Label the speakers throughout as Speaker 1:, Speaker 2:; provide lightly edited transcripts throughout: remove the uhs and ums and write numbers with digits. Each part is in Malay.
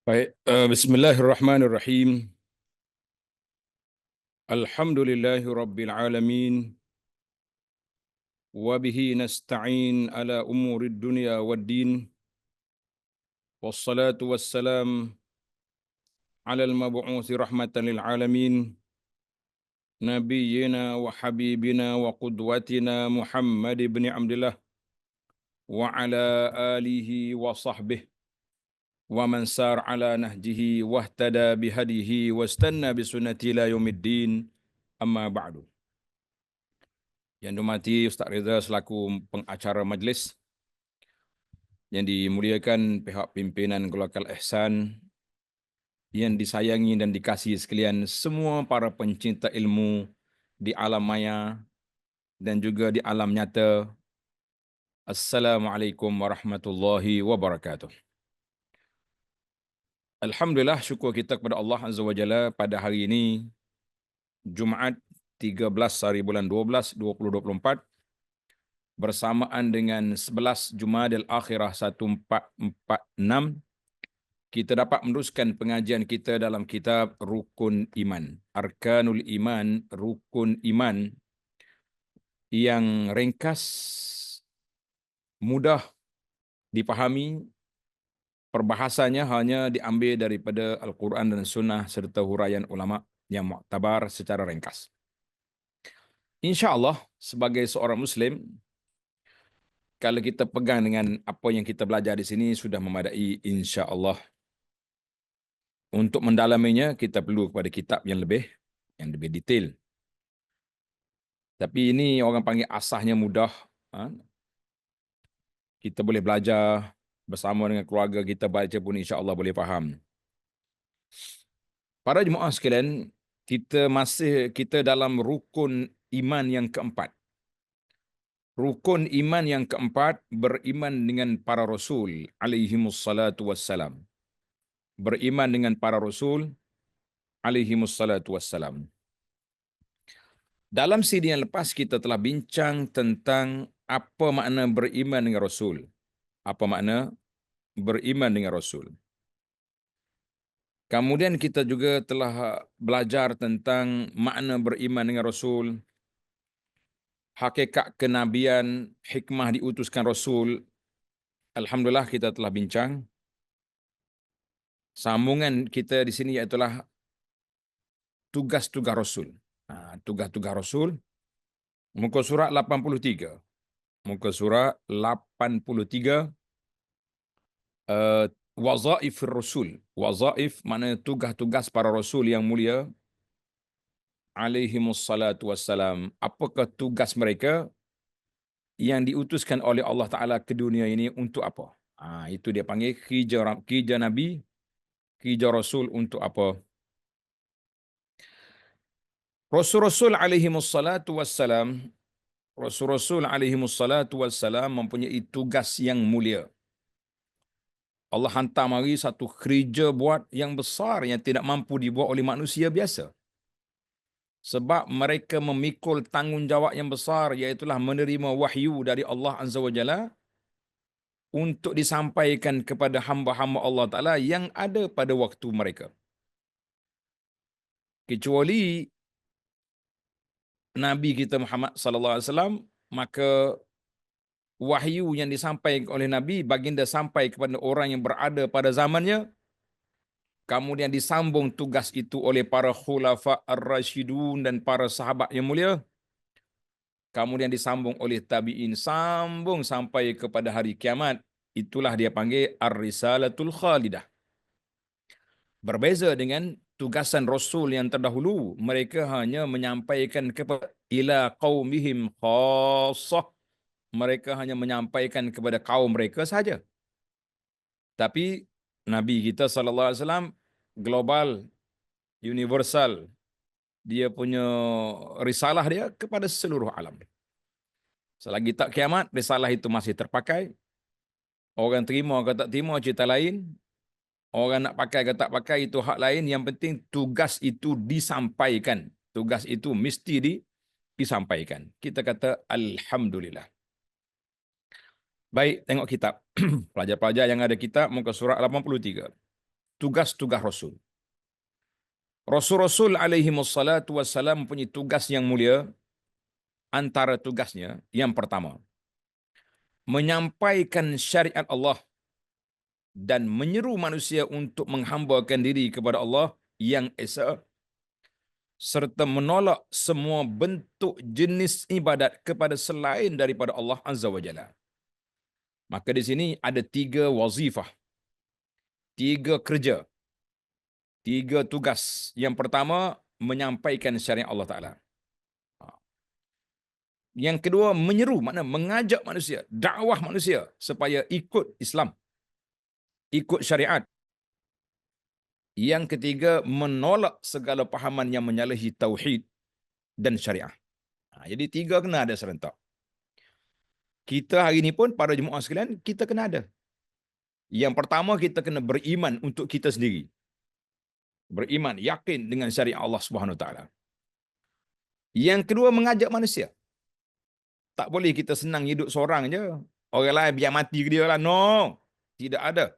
Speaker 1: Baik, Bismillahirrahmanirrahim. Alhamdulillahi Rabbil Alamin. Wabihi nasta'in ala umurid dunia wad din. Wassalatu wassalam ala al-mabu'uthi rahmatan lil alamin. Nabiyyina wa habibina wa qudwatina Muhammad ibn Abdullah. Wa ala alihi wa sahbihi. Wa man sar ala nahjihi wahtada bihadihi wastanna bisunnati ila yaumiddin. Amma ba'du. Yang dihormati Ustaz Reza selaku pengacara majlis, yang dimuliakan pihak pimpinan Keluarga Ihsan, yang disayangi dan dikasihi sekalian semua para pencinta ilmu di alam maya dan juga di alam nyata. Assalamualaikum warahmatullahi wabarakatuh. Alhamdulillah, syukur kita kepada Allah Azza wa Jalla pada hari ini, Jumaat 13 hari bulan 12, 2024, bersamaan dengan 11 Jumadil Akhirah 1446, kita dapat meneruskan pengajian kita dalam kitab Rukun Iman. Arkanul Iman, Rukun Iman, yang ringkas, mudah dipahami, perbahasannya hanya diambil daripada Al-Quran dan Sunnah serta huraian ulama yang muktabar secara ringkas. InsyaAllah, sebagai seorang Muslim, kalau kita pegang dengan apa yang kita belajar di sini sudah memadai, insya-Allah. Untuk mendalaminya kita perlu kepada kitab yang lebih detail. Tapi ini orang panggil asasnya mudah. Kita boleh belajar bersama dengan keluarga kita, baca pun insya-Allah boleh faham. Para jemaah sekalian, kita dalam rukun iman yang keempat. Rukun iman yang keempat, beriman dengan para rasul alaihimussalatu wassalam. Beriman dengan para rasul alaihimussalatu wassalam. Dalam CD yang lepas kita telah bincang tentang apa makna beriman dengan Rasul. Apa makna beriman dengan Rasul. Kemudian kita juga telah belajar tentang makna beriman dengan Rasul, hakikat kenabian, hikmah diutuskan Rasul. Alhamdulillah kita telah bincang. Sambungan kita di sini ialah tugas-tugas Rasul. Tugas-tugas Rasul. Muka surat 83. Muka surat 83. Wazaifir Rasul. Wazaif maknanya tugas-tugas para Rasul yang mulia alaihimussalatu wassalam. Apakah tugas mereka yang diutuskan oleh Allah Ta'ala ke dunia ini untuk apa? Itu dia panggil kerja Nabi, kerja Rasul untuk apa? Rasul-Rasul alaihimussalatu wassalam, Rasul-Rasul alaihimussalatu wassalam mempunyai tugas yang mulia. Allah hantar mari satu kerja buat yang besar yang tidak mampu dibuat oleh manusia biasa. Sebab mereka memikul tanggungjawab yang besar, iaitulah menerima wahyu dari Allah Azza wa Jalla untuk disampaikan kepada hamba-hamba Allah Ta'ala yang ada pada waktu mereka. Kecuali Nabi kita Muhammad sallallahu alaihi wasallam, maka wahyu yang disampaikan oleh Nabi baginda sampai kepada orang yang berada pada zamannya, kemudian disambung tugas itu oleh para khulafa ar-rasyidun dan para sahabat yang mulia, kemudian disambung oleh tabi'in, sambung sampai kepada hari kiamat. Itulah dia panggil ar-risalatul khalidah. Berbeza dengan tugasan Rasul yang terdahulu, mereka hanya menyampaikan kepada ila qaumihim khassah. Mereka hanya menyampaikan kepada kaum mereka saja. Tapi Nabi kita sallallahu alaihi wasallam global, universal. Dia punya risalah dia kepada seluruh alam. Selagi tak kiamat, risalah itu masih terpakai. Orang terima atau tak terima cerita lain. Orang nak pakai atau tak pakai itu hak lain. Yang penting tugas itu disampaikan. Tugas itu mesti disampaikan. Kita kata Alhamdulillah. Baik, tengok kitab. Pelajar-pelajar yang ada kitab, muka surat 83. tugas-tugas Rasul. Rasul-Rasul alaihi wassalatu wassalam punya tugas yang mulia. Antara tugasnya, yang pertama, menyampaikan syariat Allah dan menyeru manusia untuk menghambakan diri kepada Allah yang esa, serta menolak semua bentuk jenis ibadat kepada selain daripada Allah Azza wa Jalla. Maka di sini ada 3 wazifah, 3 kerja, 3 tugas. Yang pertama, menyampaikan syariat Allah Ta'ala. Yang kedua, menyeru, makna mengajak manusia, dakwah manusia supaya ikut Islam, ikut syariat. Yang ketiga, menolak segala pahaman yang menyalahi tauhid dan syariah. Jadi 3 kena ada serentak. Kita hari ini pun, para jemaah sekalian, kita kena ada. Yang pertama, kita kena beriman untuk kita sendiri. Beriman, yakin dengan syariat Allah Subhanahu Wa Taala. Yang kedua, mengajak manusia. Tak boleh kita senang hidup seorang je. Orang lain biar mati ke dia lah. No. Tidak ada.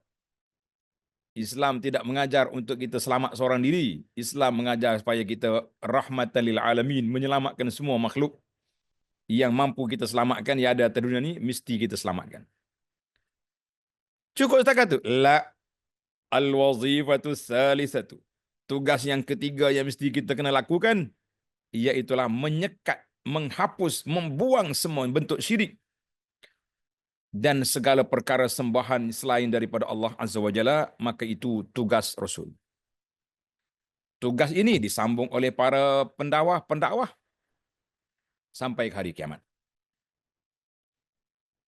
Speaker 1: Islam tidak mengajar untuk kita selamat seorang diri. Islam mengajar supaya kita rahmatan lil alamin, menyelamatkan semua makhluk. Yang mampu kita selamatkan, yang ada atas dunia ni, mesti kita selamatkan. Cukup setakat tu? La. Al-wazifatu salisatu. Tugas yang ketiga yang mesti kita kena lakukan, iaitulah menyekat, menghapus, membuang semua bentuk syirik dan segala perkara sembahan selain daripada Allah Azza wa Jalla. Maka itu tugas Rasul. Tugas ini disambung oleh para pendakwah sampai ke hari kiamat.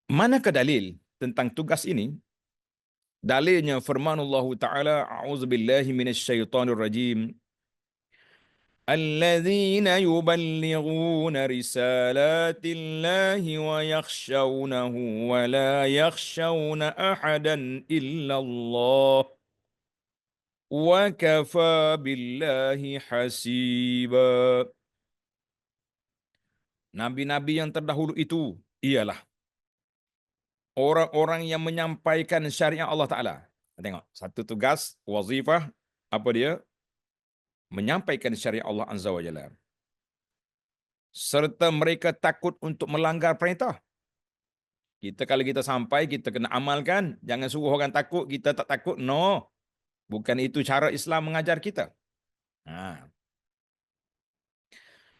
Speaker 1: Manakah dalil tentang tugas ini? Dalilnya firmanullah Ta'ala, a'udzubillahi minasyaitonir rajim. الذين يبلغون رسالات الله ويخشونه ولا يخشون أحدا إلا الله وكفى بالله حسيبا. Nabi-nabi yang terdahulu itu ialah orang-orang yang menyampaikan syariat Allah Ta'ala. Tengok, satu tugas, wazifah, apa dia? Menyampaikan syariat Allah Azza wa Jalla. Serta mereka takut untuk melanggar perintah. Kita kalau kita sampai, kita kena amalkan. Jangan suruh orang takut, kita tak takut. No. Bukan itu cara Islam mengajar kita.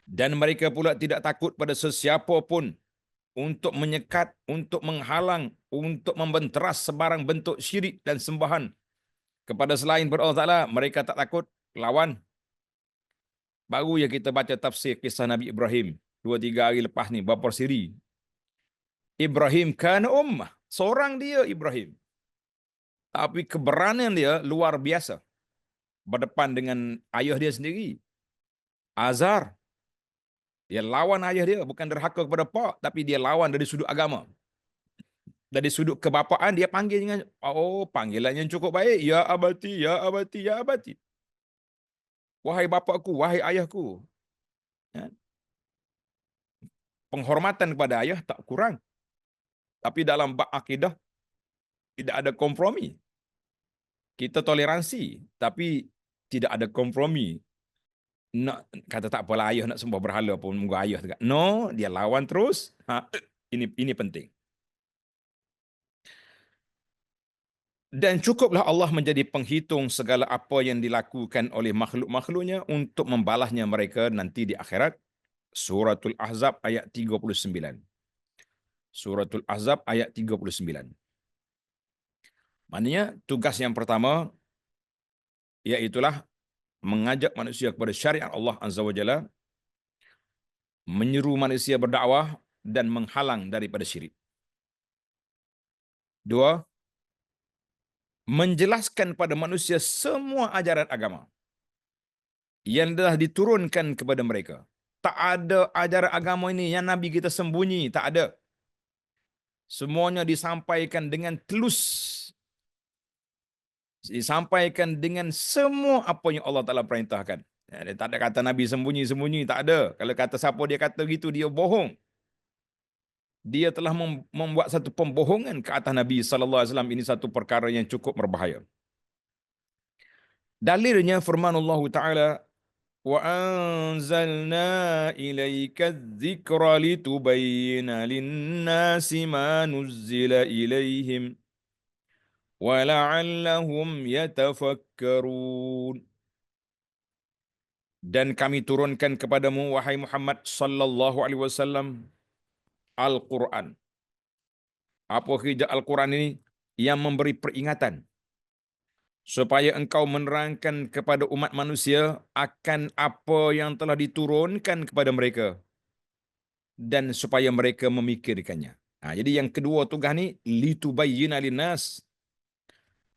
Speaker 1: Dan mereka pula tidak takut pada sesiapa pun untuk menyekat, untuk menghalang, untuk membenteras sebarang bentuk syirik dan sembahan kepada selain Allah Ta'ala. Mereka tak takut lawan. Baru ya kita baca tafsir kisah Nabi Ibrahim 2-3 hari lepas ni, berapa siri. Ibrahim kana ummah, seorang dia Ibrahim. Tapi keberanian dia luar biasa. Berdepan dengan ayah dia sendiri, Azar. Dia lawan ayah dia, bukan derhaka kepada pak, tapi dia lawan dari sudut agama. Dari sudut kebapaan, dia panggil dengan, panggilan yang cukup baik. Ya abati, ya abati, ya abati. Wahai bapakku, wahai ayahku. Ya. Penghormatan kepada ayah tak kurang. Tapi dalam bab akidah, tidak ada kompromi. Kita toleransi, tapi tidak ada kompromi. Nak kata tak apalah, ayah nak sembah berhala pun moga ayah tegak. No, dia lawan terus. Ini penting. Dan cukuplah Allah menjadi penghitung segala apa yang dilakukan oleh makhluk-makhluknya untuk membalasnya mereka nanti di akhirat. Suratul Ahzab ayat 39. Suratul Ahzab ayat 39. Maknanya tugas yang pertama iaitulah mengajak manusia kepada syariat Allah Azza wa Jalla, menyeru manusia berdakwah dan menghalang daripada syirik. 2, menjelaskan pada manusia semua ajaran agama yang telah diturunkan kepada mereka. Tak ada ajaran agama ini yang Nabi kita sembunyi, tak ada. Semuanya disampaikan dengan telus. Disampaikan dengan semua apa yang Allah Ta'ala perintahkan. Dia tak ada kata Nabi sembunyi-sembunyi, tak ada. Kalau kata siapa dia kata begitu, dia bohong. Dia telah membuat satu pembohongan ke atas Nabi SAW. Ini satu perkara yang cukup berbahaya. Dalilnya firman Allah Ta'ala, wa anzalna ilaika dzikra litubayyana lin-nasi ma nuzzila ilaihim wa la'allahum yatafakkarun. Dan kami turunkan kepadamu wahai Muhammad sallallahu alaihi wasallam Al-Quran. Apa hijab Al-Quran ini? Yang memberi peringatan supaya engkau menerangkan kepada umat manusia akan apa yang telah diturunkan kepada mereka dan supaya mereka memikirkannya. Nah, jadi yang kedua tugas ni litubayyina linnas,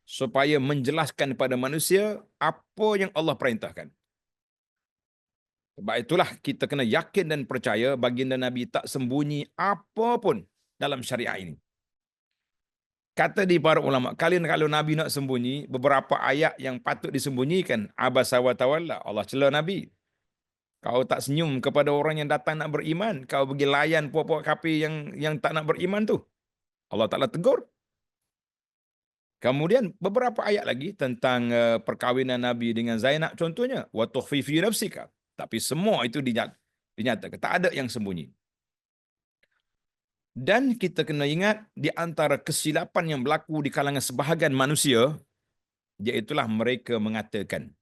Speaker 1: supaya menjelaskan kepada manusia apa yang Allah perintahkan. Sebab itulah kita kena yakin dan percaya baginda Nabi tak sembunyi apa pun dalam syariat ini. Kata di para ulama, kalian kalau Nabi nak sembunyi, beberapa ayat yang patut disembunyikan. Abasa wa tawalla, Allah cela Nabi. Kau tak senyum kepada orang yang datang nak beriman. Kau pergi layan puak-puak kafir yang tak nak beriman tu. Allah Ta'ala tegur. Kemudian beberapa ayat lagi tentang perkahwinan Nabi dengan Zainab contohnya. Wa tukhfi fi nafsika. Tapi semua itu dinyatakan. Tak ada yang sembunyi. Dan kita kena ingat di antara kesilapan yang berlaku di kalangan sebahagian manusia, iaitulah mereka mengatakan.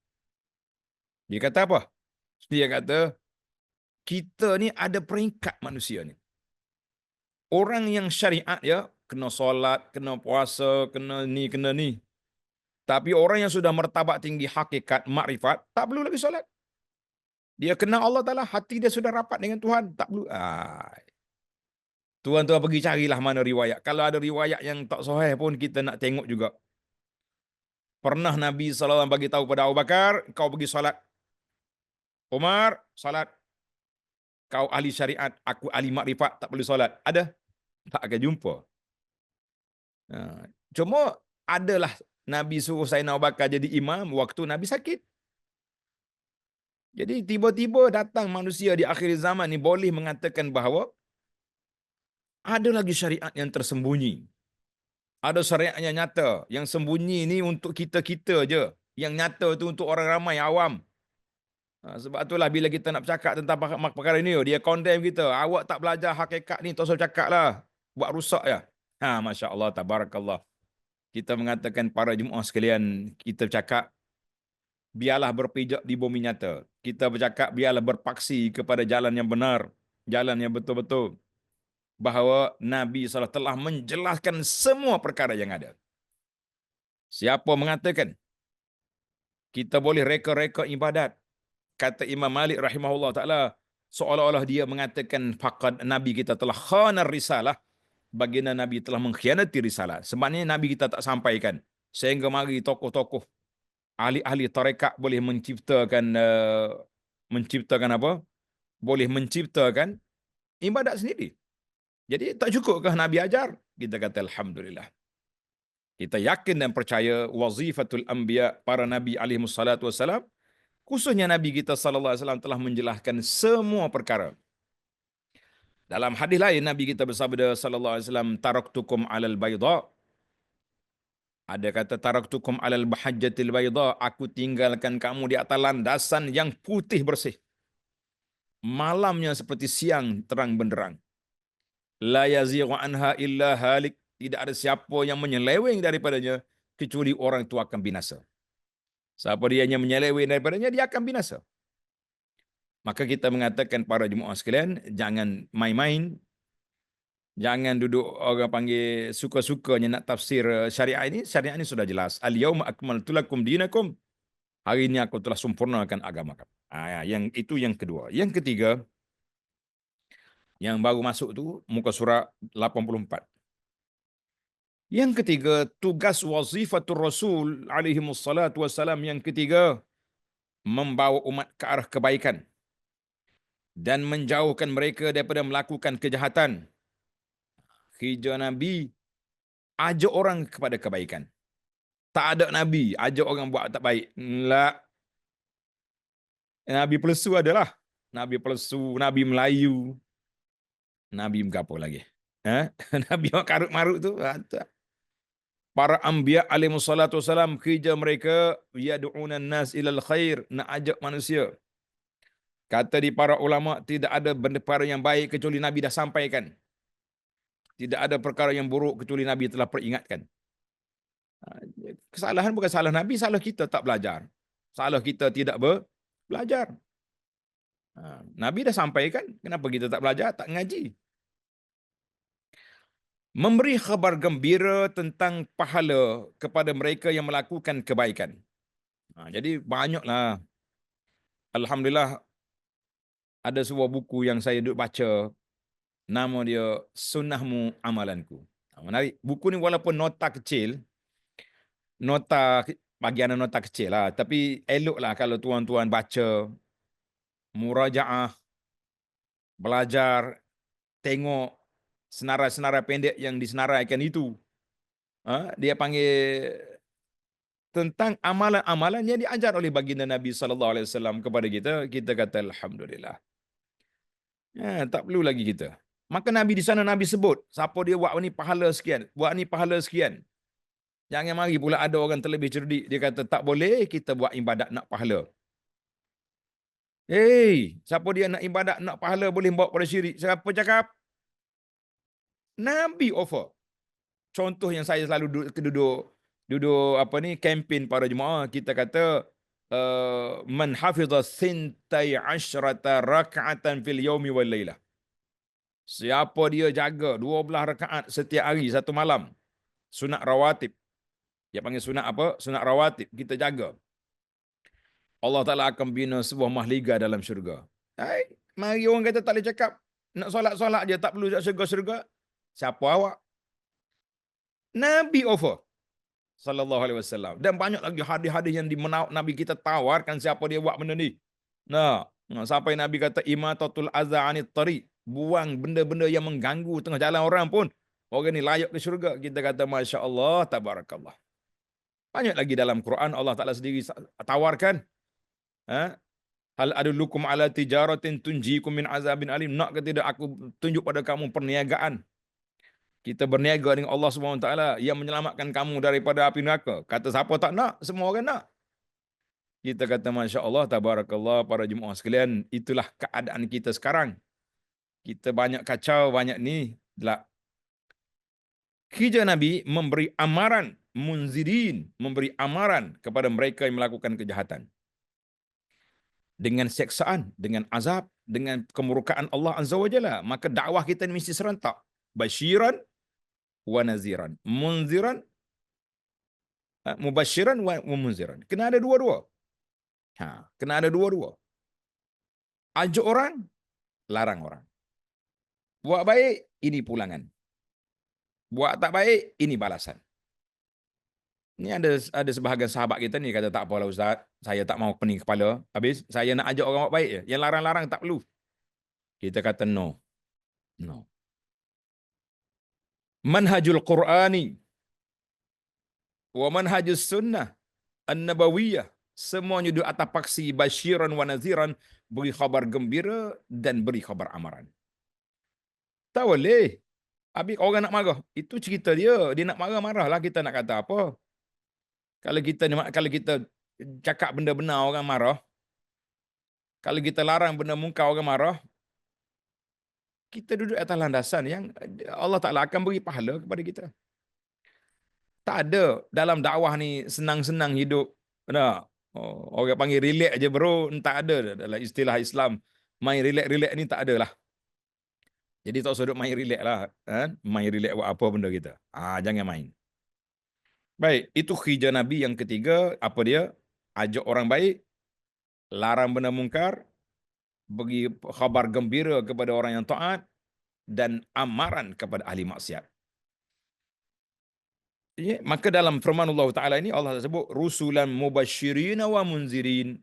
Speaker 1: Dia kata apa? Dia kata, kita ni ada peringkat manusia ni. Orang yang syariat ya, kena solat, kena puasa, kena ni. Tapi orang yang sudah martabat tinggi hakikat, makrifat, tak perlu lagi solat. Dia kenal Allah Ta'ala, hati dia sudah rapat dengan Tuhan. Tak perlu. Tuan-tuan pergi carilah mana riwayat. Kalau ada riwayat yang tak sahih pun kita nak tengok juga. Pernah Nabi SAW bagi tahu pada Abu Bakar, kau pergi solat. Umar, solat. Kau ahli syariat, aku ahli makrifat, tak perlu solat. Ada? Tak akan jumpa. Cuma adalah Nabi suruh Sayyidina Abu Bakar jadi imam waktu Nabi sakit. Jadi tiba-tiba datang manusia di akhir zaman ni boleh mengatakan bahawa ada lagi syariat yang tersembunyi. Ada syariat yang nyata. Yang sembunyi ni untuk kita-kita je. Yang nyata tu untuk orang ramai, awam. Sebab itulah bila kita nak bercakap tentang perkara ini, dia condemn kita. Awak tak belajar hakikat ni, tak usah cakap lah. Buat rusak ya. Masya Allah, tabarakallah. Kita mengatakan para jemaah sekalian, kita bercakap, biarlah berpijak di bumi nyata. Kita bercakap, biarlah berpaksi kepada jalan yang benar. Jalan yang betul-betul. Bahawa Nabi SAW telah menjelaskan semua perkara yang ada. Siapa mengatakan kita boleh reka-reka ibadat, kata Imam Malik rahimahullah ta'ala, seolah-olah dia mengatakan faqad Nabi kita telah khanar risalah, baginda Nabi telah mengkhianati risalah. Sebabnya Nabi kita tak sampaikan. Sehingga mari tokoh-tokoh ahli-ahli tarekat boleh menciptakan apa? Boleh menciptakan ibadat sendiri. Jadi tak cukup ke Nabi ajar? Kita kata alhamdulillah. Kita yakin dan percaya wazifatul anbiya, para nabi alaihi wassalatu wassalam, khususnya Nabi kita sallallahu alaihi wasallam telah menjelaskan semua perkara. Dalam hadis lain Nabi kita bersabda sallallahu alaihi wasallam, taraktukum alal bayda. Ada kata taraktukum alal bahajjatil bayda, aku tinggalkan kamu di atas landasan yang putih bersih. Malamnya seperti siang terang benderang. La yazighu anha illa halik, tidak ada siapa yang menyeleweng daripadanya kecuali orang itu akan binasa. Siapa dia yang menyeleweng daripadanya, dia akan binasa. Maka kita mengatakan para jemaah sekalian, jangan main-main, jangan duduk orang panggil suka-sukanya nak tafsir syariat ini. Syariat ini sudah jelas. Al-yauma akmaltu lakum dinakum. Hari ini aku telah sempurnakan agama kamu. Yang itu yang kedua. Yang ketiga, yang baru masuk tu muka surat 84. Yang ketiga, tugas wazifatul Rasul alaihi wassalatu wassalam yang ketiga, membawa umat ke arah kebaikan dan menjauhkan mereka daripada melakukan kejahatan. Hijrah Nabi ajak orang kepada kebaikan. Tak ada Nabi ajak orang buat tak baik. La. Nabi pelesu adalah. Nabi pelesu, Nabi Melayu. Nabi apa lagi? Nabi yang karut-marut tu. Para anbiya alaihi salatu wasalam, kerja mereka yad'unan nas ilal khair, nak ajak manusia. Kata di para ulama, tidak ada perkara yang baik kecuali Nabi dah sampaikan. Tidak ada perkara yang buruk kecuali Nabi telah peringatkan. Kesalahan bukan salah Nabi, salah kita tak belajar. Salah kita tidak belajar. Nabi dah sampaikan, kenapa kita tak belajar, tak ngaji? Memberi khabar gembira tentang pahala kepada mereka yang melakukan kebaikan. Jadi banyaklah. Alhamdulillah, ada sebuah buku yang saya duduk baca, nama dia Sunnahmu Amalanku. Menarik. Buku ni walaupun nota kecil, nota bagian nota kecil lah, tapi eloklah kalau tuan-tuan baca, murajaah, belajar, tengok senarai-senarai pendek yang disenaraikan itu. Dia panggil tentang amalan-amalan yang diajar oleh baginda Nabi sallallahu alaihi wasallam kepada kita. Kita kata alhamdulillah. Tak perlu lagi kita. Maka Nabi di sana Nabi sebut, siapa dia buat ni pahala sekian, buat ni pahala sekian. Jangan mari pula ada orang terlebih cerdik, dia kata tak boleh kita buat ibadat nak pahala. Siapa dia nak ibadat nak pahala boleh bawa pada syirik? Siapa cakap? Nabi offer. Contoh yang saya selalu duduk apa ni, kempen para jemaah, kita kata man hafidha sintai asyrata raka'atan fil yaumi wal lailah. Siapa dia jaga 12 rakaat setiap hari satu malam, sunat rawatib. Dia panggil sunat apa? Sunat rawatib. Kita jaga. Allah Ta'ala akan bina sebuah mahliga dalam syurga. Mari orang kata tak boleh cakap. Nak solat-solat je tak perlu syurga-syurga. Siapa awak? Nabi offer. Sallallahu alaihi wasallam. Dan banyak lagi hadis-hadis yang Nabi kita tawarkan siapa dia buat benda ni. Sampai Nabi kata imatatul adza anit tariq. Buang benda-benda yang mengganggu tengah jalan orang pun. Orang ni layak ke syurga. Kita kata Masya Allah, tabarakallah. Banyak lagi dalam Quran Allah Ta'ala sendiri tawarkan. Hal adullukum ala tijaratin tunjikum min azabin alim. Nak ke tidak aku tunjuk pada kamu perniagaan. Kita berniaga dengan Allah SWT yang menyelamatkan kamu daripada api neraka. Kata siapa tak nak? Semua orang nak. Kita kata Masya Allah, tabarakallah, para jemaah sekalian. Itulah keadaan kita sekarang. Kita banyak kacau, banyak ni. Kerja Nabi memberi amaran, munzirin, memberi amaran kepada mereka yang melakukan kejahatan. Dengan seksaan, dengan azab, dengan kemurkaan Allah Azza wa Jalla. Maka dakwah kita ni mesti serentak. Basyiran wa naziran. Munziran, mubasyiran wa munziran. Kena ada dua-dua. Kena ada dua-dua. Ajak orang, larang orang. Buat baik, ini pulangan. Buat tak baik, ini balasan. Ini ada sebahagian sahabat kita ni kata tak apalah Ustaz, saya tak mau pening kepala. Habis saya nak ajak orang buat baik je. Yang larang-larang tak perlu. Kita kata no. Manhajul Qur'ani wa manhajus sunnah an-nabawiyah, semuanya di atas paksi basyiran wa naziran, beri khabar gembira dan beri khabar amaran. Tak boleh. Habis orang nak marah, itu cerita dia. Dia nak marah-marahlah, kita nak kata apa? Kalau kita cakap benda benar orang marah, kalau kita larang benda mungkar orang marah, kita duduk atas landasan yang Allah Ta'ala akan beri pahala kepada kita. Tak ada dalam dakwah ni senang-senang hidup. Orang panggil relax je bro. Tak ada dalam istilah Islam. Main relax-relax ni tak ada lah. Jadi tak usah duduk main relax lah. Main relax buat apa benda kita. Jangan main. Baik, itu kerja Nabi yang ketiga. Apa dia? Ajak orang baik, larang benda mungkar, bagi khabar gembira kepada orang yang taat, dan amaran kepada ahli maksiat. Maka dalam firman Allah Ta'ala ini Allah sebut rusulan mubasyirin wa munzirin.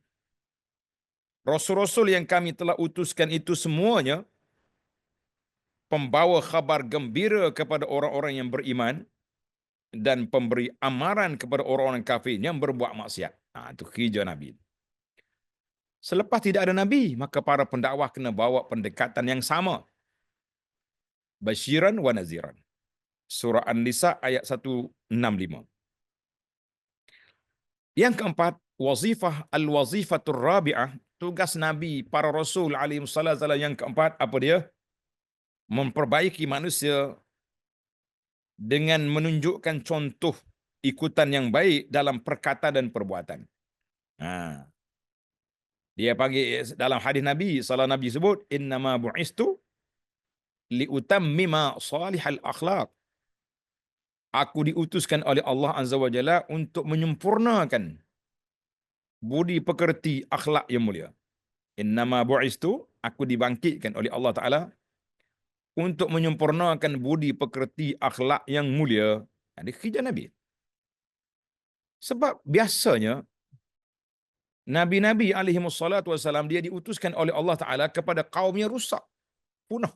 Speaker 1: Rasul-rasul yang kami telah utuskan itu semuanya pembawa khabar gembira kepada orang-orang yang beriman dan pemberi amaran kepada orang-orang kafir yang berbuat maksiat. Itu kerja Nabi. Selepas tidak ada Nabi, maka para pendakwah kena bawa pendekatan yang sama. Basyiran wa naziran. Surah An-Nisa ayat 165. Yang keempat, wazifatur rabi'ah, tugas Nabi, para Rasul alaihi wasallam yang keempat, apa dia? Memperbaiki manusia dengan menunjukkan contoh ikutan yang baik dalam perkataan dan perbuatan. Ha. Dia panggil dalam hadis Nabi, salah Nabi sebut, innama bu'istu liutammima salihal akhlaq. Aku diutuskan oleh Allah Azza wa Jalla untuk menyempurnakan budi pekerti akhlak yang mulia. Innama bu'istu, aku dibangkitkan oleh Allah Ta'ala untuk menyempurnakan budi pekerti akhlak yang mulia. Ini kerja Nabi. Sebab biasanya Nabi-Nabi alaihi wassalatu wassalam dia diutuskan oleh Allah Ta'ala kepada kaum yang rusak, punah.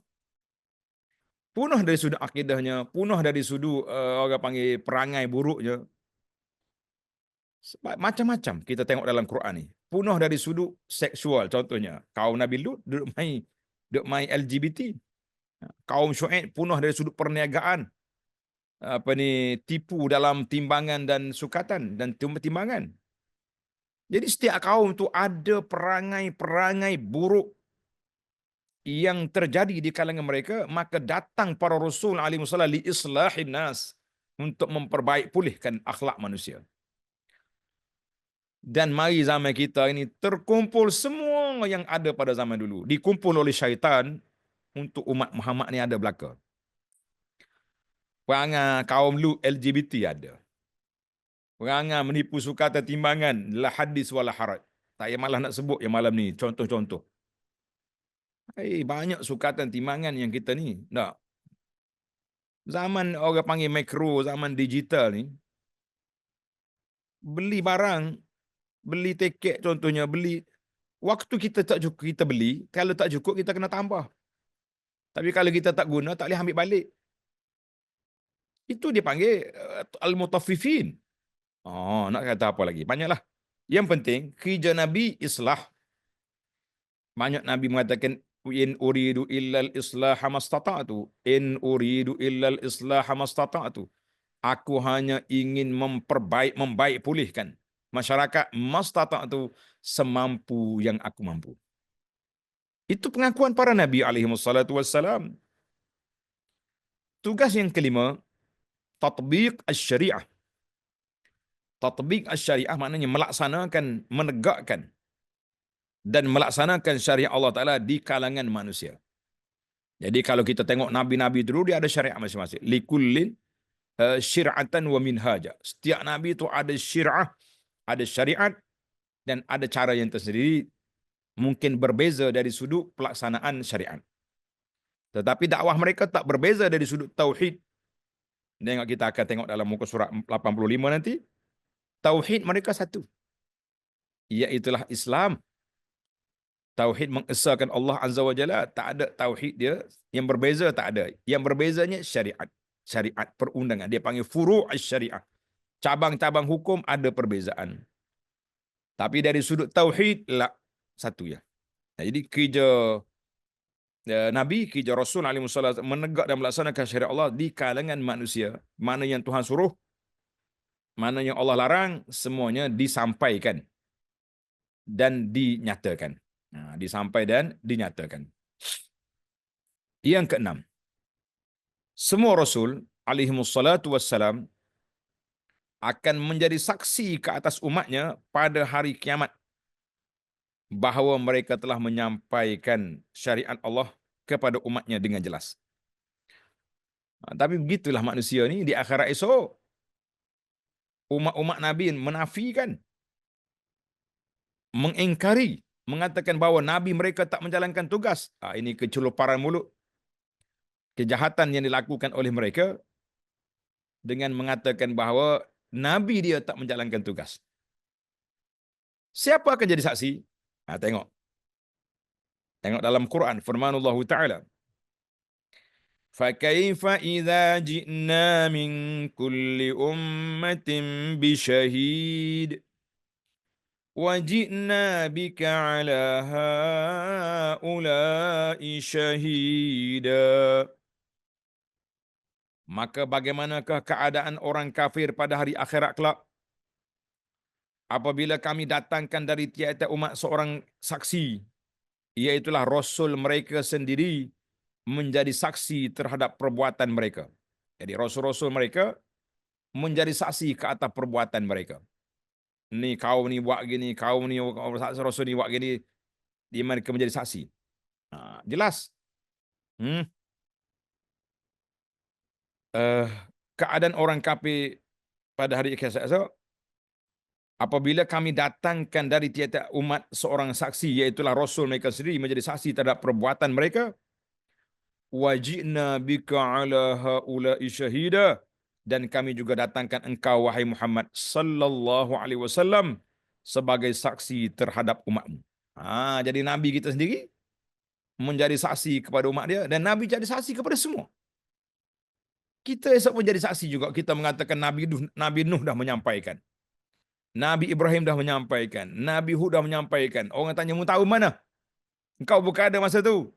Speaker 1: Punah dari sudut akidahnya, punah dari sudut orang panggil perangai buruknya. Sebab macam-macam kita tengok dalam Quran ni. Punah dari sudut seksual contohnya. Kaum Nabi Lut duduk main LGBT. Kaum Syuaib punah dari sudut perniagaan. Tipu dalam timbangan dan sukatan dan timbangan. Jadi setiap kaum tu ada perangai-perangai buruk yang terjadi di kalangan mereka, maka datang para Rasul alaihi wasallam li islahin nas, untuk memperbaik pulihkan akhlak manusia. Dan mari zaman kita ini terkumpul semua yang ada pada zaman dulu, dikumpul oleh syaitan untuk umat Muhammad ni ada belaka. Perangai kaum Lut LGBT ada. Perangai menipu sukatan timbangan, la hadis wala haraj. Tak payah malah nak sebut yang malam ni contoh-contoh. Banyak sukatan timbangan yang kita ni. Tak. Zaman orang panggil makro, zaman digital ni, beli barang, beli tiket contohnya, beli waktu kita tak cukup kita beli, kalau tak cukup kita kena tambah. Tapi kalau kita tak guna, tak boleh ambil balik. Itu dia panggil al-mutaffifin. Oh, nak kata apa lagi? Banyaklah. Yang penting, kerja Nabi islah. Banyak Nabi mengatakan, in uridu illal islaha mastata'tu. In uridu illal islaha mastata'tu. Aku hanya ingin membaik pulihkan masyarakat mastata'tu, semampu yang aku mampu. Itu pengakuan para Nabi alaihi wassalatu wassalam. Tugas yang kelima, tatbiq asy-syariah. Tatbiq asy-syariah maknanya melaksanakan, menegakkan dan melaksanakan syariat Allah Ta'ala di kalangan manusia. Jadi kalau kita tengok Nabi-Nabi dulu, dia ada syariat masing-masing. Likullin syir'atan wa minhaja. Setiap Nabi itu ada syir'ah, ada syariat, dan ada cara yang tersendiri, mungkin berbeza dari sudut pelaksanaan syariat. Tetapi dakwah mereka tak berbeza dari sudut tauhid. Tengok, kita akan tengok dalam muka surat 85 nanti. Tauhid mereka satu, iaitulah Islam. Tauhid mengesahkan Allah Azza wa Jalla. Tak ada tauhid dia yang berbeza, tak ada. Yang berbezanya syariat. Syariat perundangan. Dia panggil furu' syariah. Cabang-cabang hukum ada perbezaan. Tapi dari sudut tauhid, lah, satu ya. Jadi kerja Nabi, kerja Rasul alaihi wasallam menegak dan melaksanakan syariat Allah di kalangan manusia. Mana yang Tuhan suruh, mana yang Allah larang, semuanya disampaikan dan dinyatakan. Disampaikan dan dinyatakan. Yang keenam, semua Rasul alaihi wassalatu wassalam akan menjadi saksi ke atas umatnya pada hari kiamat bahawa mereka telah menyampaikan syariat Allah kepada umatnya dengan jelas. Tapi begitulah manusia ni di akhirat esok. Umat-umat Nabi menafikan, mengingkari, mengatakan bahawa Nabi mereka tak menjalankan tugas. Ini keceluparan mulut, kejahatan yang dilakukan oleh mereka dengan mengatakan bahawa Nabi dia tak menjalankan tugas. Siapa akan jadi saksi? Tengok. Tengok dalam Quran, firmanullah Ta'ala. فَكَيْفَ إِذَا جِئْنَا مِنْ كُلِّ أُمَّةٍ بِشَهِيدٍ وَجِئْنَا بِكَ عَلَى هَؤُلَاءِ شَهِيدًا. Maka bagaimanakah keadaan orang kafir pada hari akhirat kelak? Apabila kami datangkan dari tiap-tiap umat seorang saksi, iaitulah Rasul mereka sendiri menjadi saksi terhadap perbuatan mereka. Jadi Rasul-Rasul mereka menjadi saksi ke atas perbuatan mereka. Ni kau ni buat gini, kau ni Rasul ni buat gini, dia mereka menjadi saksi. Jelas. Hmm. Uh, Keadaan orang kafir pada hari kiamat esok, apabila kami datangkan dari tiap-tiap umat seorang saksi, iaitulah Rasul mereka sendiri menjadi saksi terhadap perbuatan mereka, wajibna bika ala haula'i syahida, dan kami juga datangkan engkau wahai Muhammad sallallahu alaihi wasallam sebagai saksi terhadap umatmu. Jadi nabi kita sendiri menjadi saksi kepada umat dia, dan nabi jadi saksi kepada semua. Kita esok pun jadi saksi juga. Kita mengatakan Nabi Nuh dah menyampaikan, Nabi Ibrahim dah menyampaikan, Nabi Hud dah menyampaikan. Orang tanya, mu tahu mana? Engkau bukan ada masa tu.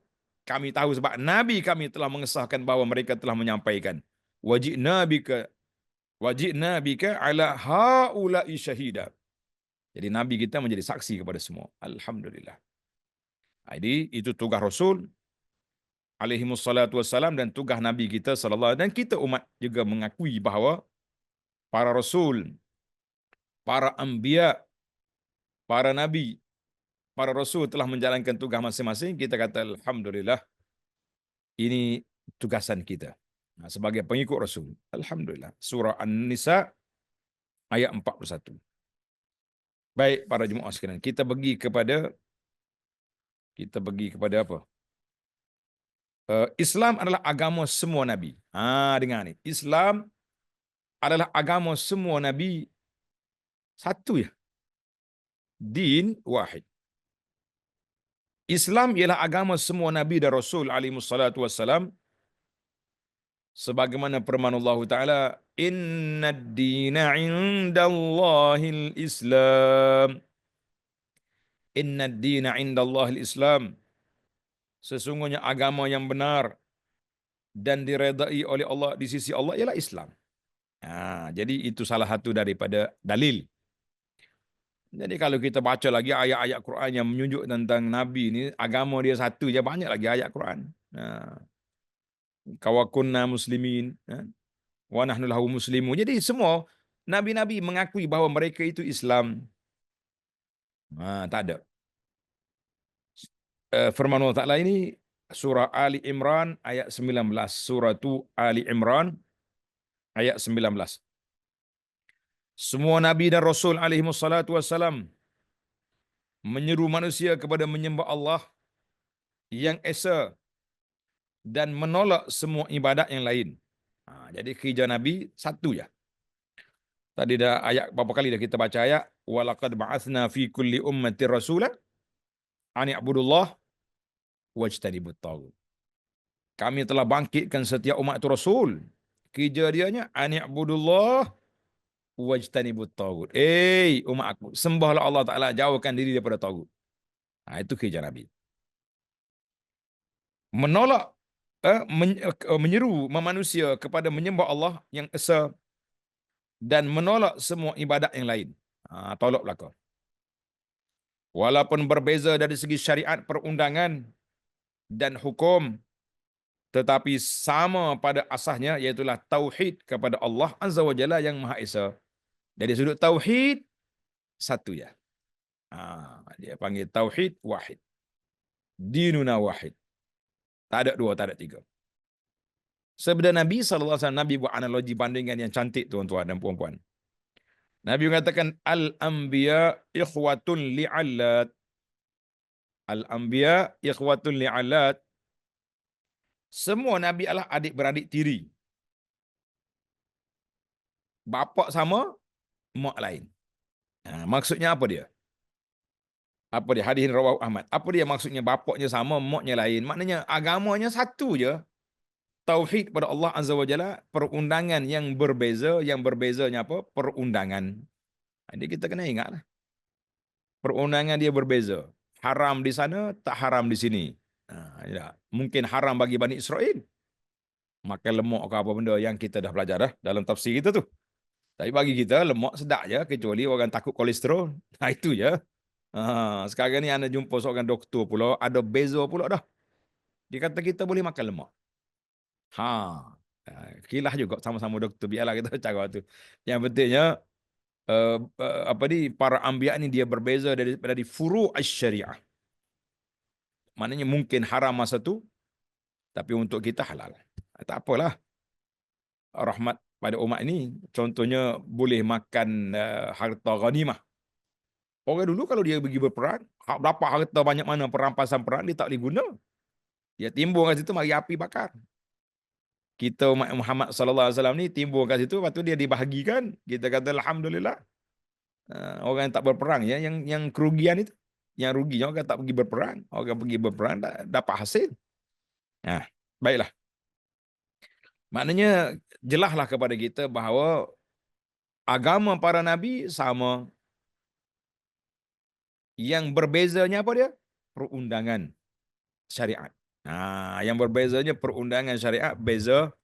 Speaker 1: Kami tahu sebab Nabi kami telah mengesahkan bahawa mereka telah menyampaikan. Wajibna bika ala haula'i syahida. Jadi Nabi kita menjadi saksi kepada semua. Alhamdulillah. Jadi itu tugas Rasul alaihi wassalatu wassalam, dan tugas Nabi kita sallallahu alaihi, dan kita umat juga mengakui bahawa para Rasul, para Anbiya, para Nabi, para Rasul telah menjalankan tugas masing-masing. Kita kata Alhamdulillah, ini tugasan kita sebagai pengikut Rasul. Alhamdulillah. Surah An-Nisa ayat 41. Baik para jemaah sekalian, kita pergi kepada apa? Islam adalah agama semua Nabi. Dengar ni. Islam adalah agama semua Nabi, satu ya. Din wahid. Islam ialah agama semua Nabi dan Rasul alaihi wassalatu wassalam, sebagaimana firman Allah Ta'ala, Inna ad-dina indallahil Islam. Inna ad-dina indallahil Islam. Sesungguhnya agama yang benar dan diredai oleh Allah di sisi Allah ialah Islam. Jadi itu salah satu daripada dalil. Jadi kalau kita baca lagi ayat-ayat Quran yang menunjuk tentang Nabi ni, agama dia satu je, banyak lagi ayat Quran. Kawakunna muslimin, wa nahnu lahu muslimun. Jadi semua Nabi-Nabi mengakui bahawa mereka itu Islam. Tak ada. Firman Allah Ta'ala ini, surah Ali Imran ayat 19. Surah Ali Imran ayat 19. Semua Nabi dan Rasul alaihi wassalatu wassalam menyeru manusia kepada menyembah Allah yang esa dan menolak semua ibadat yang lain. Jadi kerja Nabi satu je. Tadi dah ayat, berapa kali dah kita baca ayat, walaqad ba'athna fi kulli ummati rasulan an i'budullah wajtanibut taghut. Kami telah bangkitkan setiap umat itu Rasul. Kerja dianya an i'budullah wajtanibut taghut. Umat aku, sembahlah Allah Ta'ala, jauhkan diri daripada taghut. Itu kerja Nabi. Menolak, menyeru manusia kepada menyembah Allah yang esa dan menolak semua ibadat yang lain. Tolak belaka. Walaupun berbeza dari segi syariat, perundangan dan hukum, tetapi sama pada asasnya, iaitulah tauhid kepada Allah Azza wa Jalla yang Maha Esa. Dari sudut tauhid, satu ya. Dia panggil tauhid wahid. Dinuna wahid. Tak ada dua, tak ada tiga. Sebenarnya Nabi SAW, Nabi buat analogi bandingan yang cantik, tuan-tuan dan puan-puan. Nabi mengatakan, Al-Anbiya ikhwatun li'allat. Al-Anbiya ikhwatun li'allat. Semua Nabi adalah adik-beradik tiri. Bapa sama, mak lain. Maksudnya apa dia? Apa dia? Hadis riwayat Ahmad. Apa dia maksudnya bapaknya sama, maknya lain? Maknanya agamanya satu je. Tauhid pada Allah Azza wa Jalla, perundangan yang berbeza, yang berbezanya apa? Perundangan. Jadi kita kena ingatlah. Perundangan dia berbeza. Haram di sana, tak haram di sini. Mungkin haram bagi Bani Israel. Makan lemak ke apa benda yang kita dah belajar dah dalam tafsir kita tu. Tapi bagi kita lemak sedap je kecuali orang takut kolesterol. Nah itu je. Sekarang ni anda jumpa seorang doktor pula ada beza pula dah. Dia kata kita boleh makan lemak. Ha. Kilah juga sama-sama doktor biarlah kita cara tu. Yang pentingnya apa ni para anbiya ni dia berbeza dari furu' asy-syariah. Maknanya mungkin haram masa tu tapi untuk kita halal. Tak apalah. Rahmat pada umat ini contohnya boleh makan harta ghanimah. Orang dulu kalau dia pergi berperang, dapat harta banyak mana perampasan perang dia tak boleh guna. Dia timbul kat situ mari api bakar. Kita umat Muhammad sallallahu alaihi wasallam ni timbul kat situ lepas tu dia dibahagikan. Kita kata alhamdulillah. Orang yang tak berperang ya yang kerugian itu. Yang ruginya orang tak pergi berperang. Orang pergi berperang dapat hasil. Nah, baiklah. Maknanya jelaslah kepada kita bahawa agama para nabi sama. Yang berbezanya apa dia? Perundangan syariat. Yang berbezanya perundangan syariat beza,